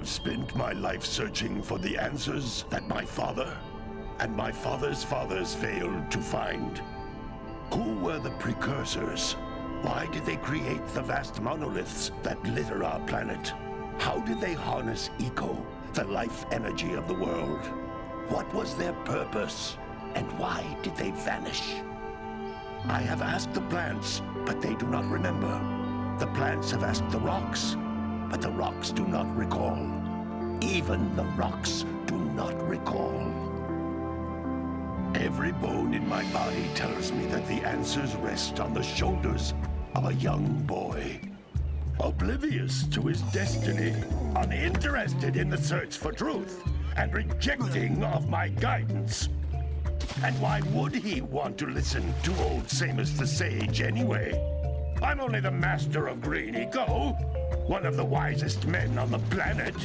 have spent my life searching for the answers that my father and my father's fathers failed to find. Who were the precursors? Why did they create the vast monoliths that litter our planet? How did they harness eco, the life energy of the world? What was their purpose? And why did they vanish? I have asked the plants, but they do not remember. The plants have asked the rocks, but the rocks do not recall. Even the rocks do not recall. Every bone in my body tells me that the answers rest on the shoulders of a young boy. Oblivious to his destiny, uninterested in the search for truth, and rejecting of my guidance. And why would he want to listen to old Samos the Sage anyway? I'm only the master of green eco, one of the wisest men on the planet.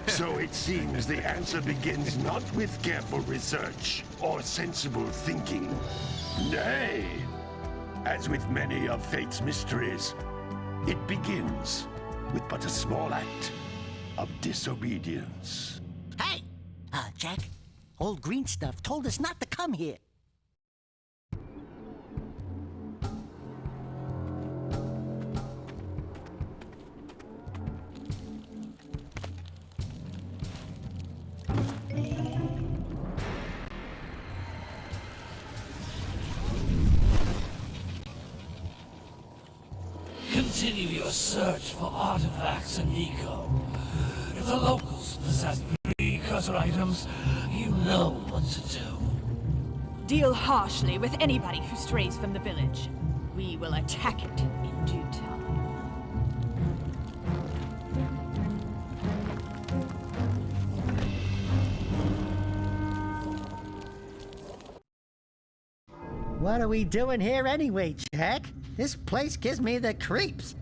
So it seems the answer begins not with careful research or sensible thinking. Nay, as with many of fate's mysteries, it begins with but a small act of disobedience. Hey! Jack, old green stuff told us not to come here. Continue your search for artifacts and eco. If the locals possess precursor items, you know what to do. Deal harshly with anybody who strays from the village. We will attack it in due time. What are we doing here anyway, Jack? This place gives me the creeps.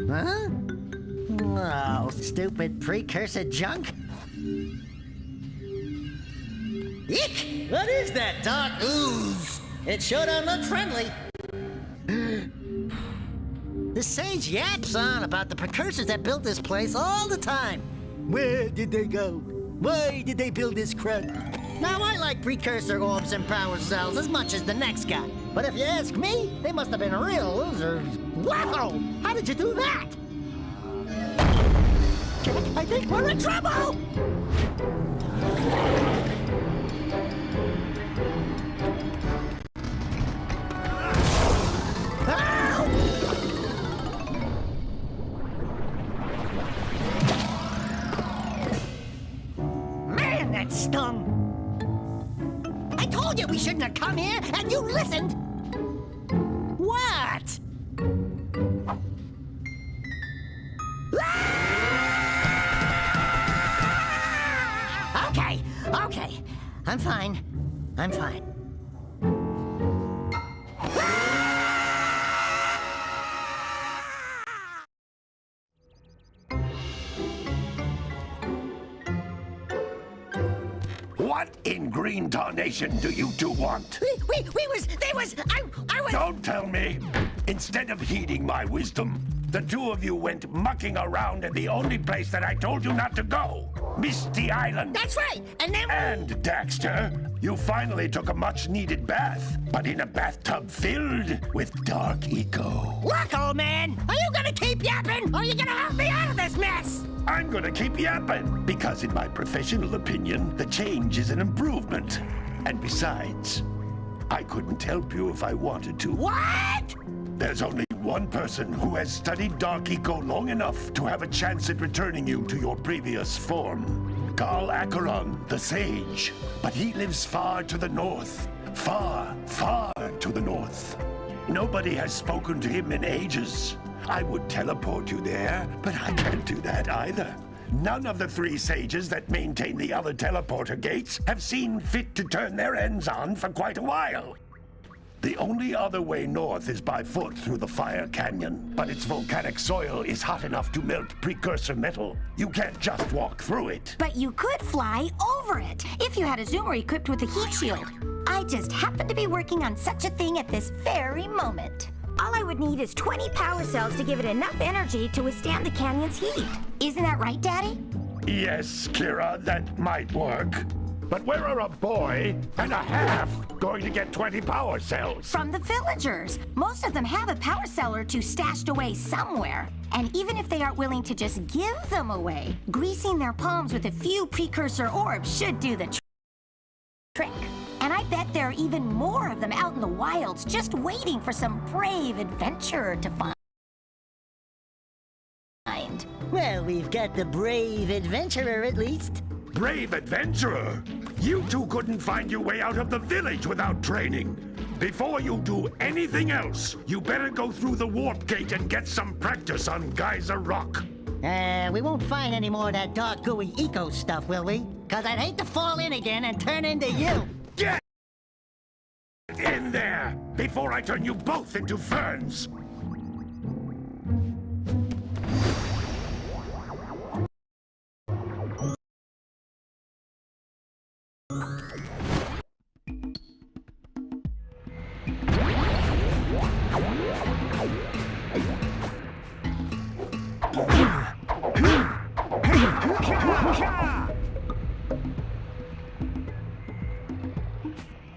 Huh? Oh, stupid precursor junk. Eek! What is that dark ooze? It sure don't look friendly. The sage yaps on about the precursors that built this place all the time. Where did they go? Why did they build this crap? Now, I like precursor orbs and power cells as much as the next guy. But if you ask me, they must have been real losers. Wow! How did you do that? I think we're in trouble! Man, that stung! I told you we shouldn't have come here, and you listened! What? Okay. I'm fine. What in green tarnation do you two want? I was... Don't tell me! Instead of heeding my wisdom, the two of you went mucking around in the only place that I told you not to go. Misty Island. That's right, and then... And, Daxter, you finally took a much-needed bath, but in a bathtub filled with dark eco. Look, old man, are you gonna keep yapping, or are you gonna help me out of this mess? I'm gonna keep yapping, because in my professional opinion, the change is an improvement. And besides, I couldn't help you if I wanted to. What? There's only one person who has studied dark eco long enough to have a chance at returning you to your previous form. Carl Acheron, the Sage. But he lives far to the north. Far, far to the north. Nobody has spoken to him in ages. I would teleport you there, but I can't do that either. None of the three sages that maintain the other teleporter gates have seen fit to turn their ends on for quite a while. The only other way north is by foot through the Fire Canyon, but its volcanic soil is hot enough to melt precursor metal. You can't just walk through it. But you could fly over it if you had a zoomer equipped with a heat shield. I just happen to be working on such a thing at this very moment. All I would need is 20 power cells to give it enough energy to withstand the canyon's heat. Isn't that right, Daddy? Yes, Kira, that might work. But where are a boy and a half going to get 20 power cells? From the villagers. Most of them have a power cell or two stashed away somewhere. And even if they aren't willing to just give them away, greasing their palms with a few precursor orbs should do the trick. And I bet there are even more of them out in the wilds just waiting for some brave adventurer to find. Well, we've got the brave adventurer at least. Brave adventurer? You two couldn't find your way out of the village without training. Before you do anything else, you better go through the warp gate and get some practice on Geyeser Rock. We won't find any more of that dark gooey eco stuff, will we? 'Cause I'd hate to fall in again and turn into you. Get in there before I turn you both into ferns.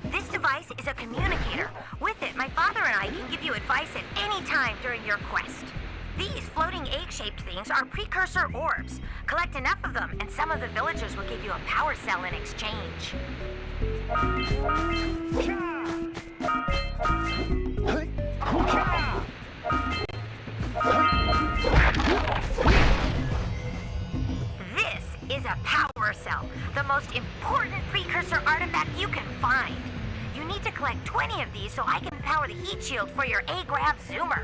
This device is a communicator. With it, my father and I can give you advice at any time during your quest. These floating egg-shaped things are precursor orbs. Collect enough of them, and some of the villagers will give you a power cell in exchange. This is a power cell, the most important precursor artifact you can find. You need to collect 20 of these so I can power the heat shield for your A-Grav zoomer.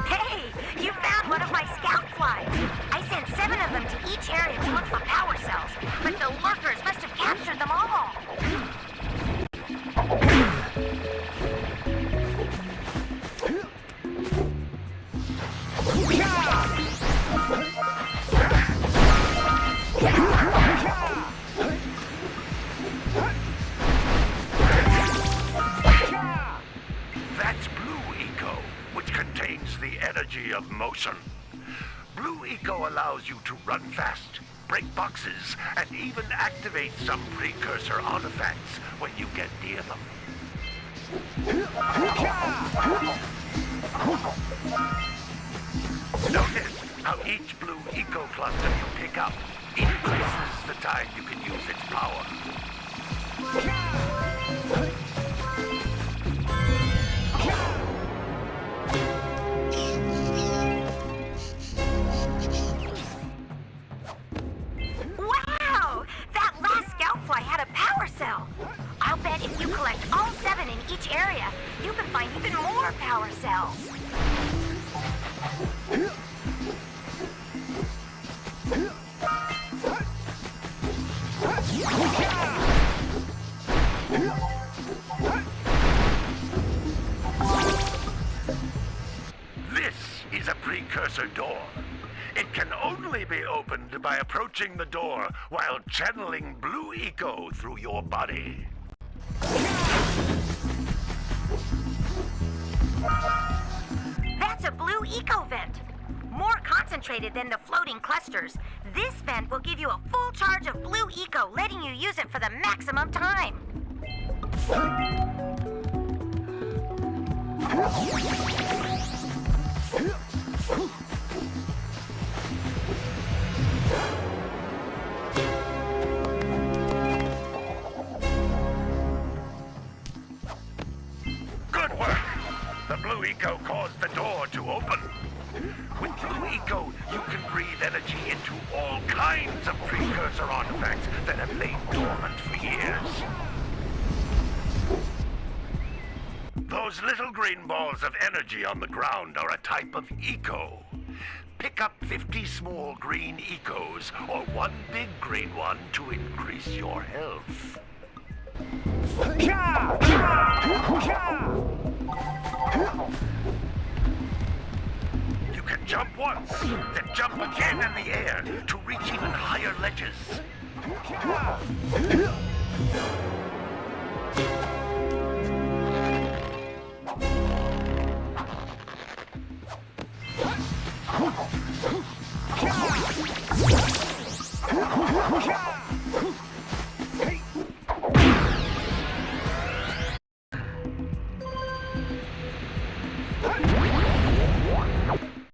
Hey, you found one of my scout flies. I sent 7 of them to each area to look for power cells, but the lurkers must have captured them all. That's Blue Eco, which contains the energy of motion. Blue Eco allows you to run fast, break boxes, and even activate some precursor artifacts when you get near them. Notice how each Blue Eco cluster you pick up increases the time you can use its power. Wow! That last scoutfly had a power cell. I'll bet if you collect all 7 in each area, you can find even more power cells. This is a precursor door. It can only be opened by approaching the door while channeling Blue Eco through your body. That's a Blue Eco vent. More concentrated than the floating clusters. This vent will give you a full charge of Blue Eco, letting you use it for the maximum time. Good work! The Blue Eco caused the door to open. With Blue Eco, you can breathe energy into all kinds of precursor artifacts that have lain dormant for years. Those little green balls of energy on the ground are a type of eco. Pick up 50 small green ecos, or one big green one to increase your health. You can jump once, then jump again in the air to reach even higher ledges.